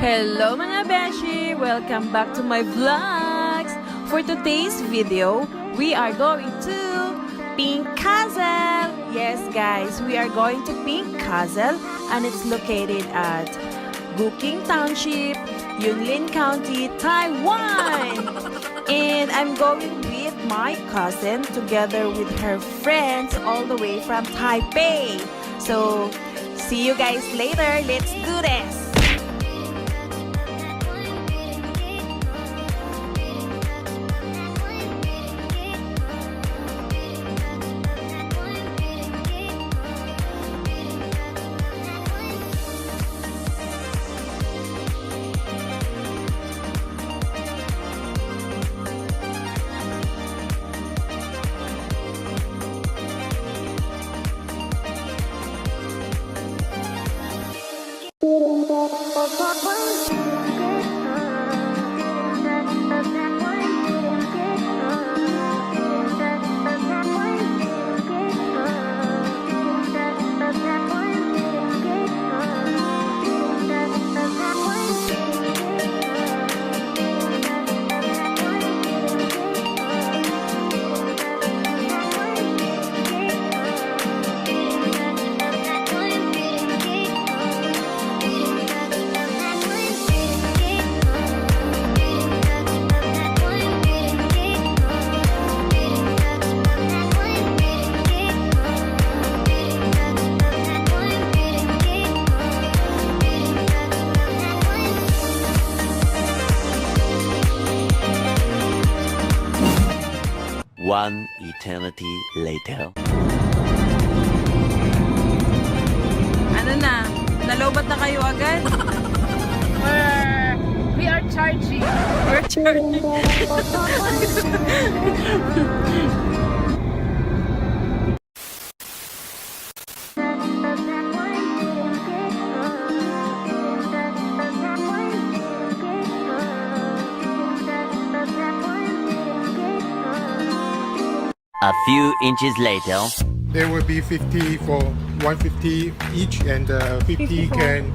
Hello mga beshi! Welcome back to my vlogs! For today's video, we are going to Pink Castle! Yes guys, we are going to Pink Castle and it's located at Buking Township, Yunlin County, Taiwan! And I'm going with my cousin together with her friends all the way from Taipei. So, see you guys later. Let's do this! One eternity later. Ano na? Nalobat na kayo agad? We are charging. We're charging. A few inches later. There will be 50 for 150 each, and 50 can.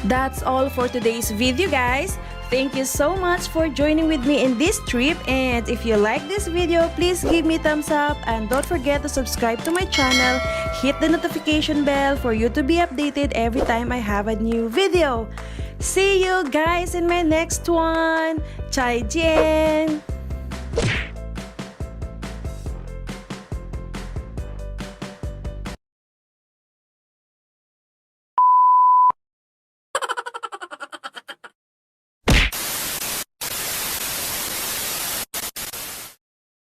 That's all for today's video, guys. Thank you so much for joining with me in this trip, and if you like this video, please give me thumbs up and don't forget to subscribe to my channel. Hit the notification bell for you to be updated every time I have a new video. See you guys in my next one. 再见。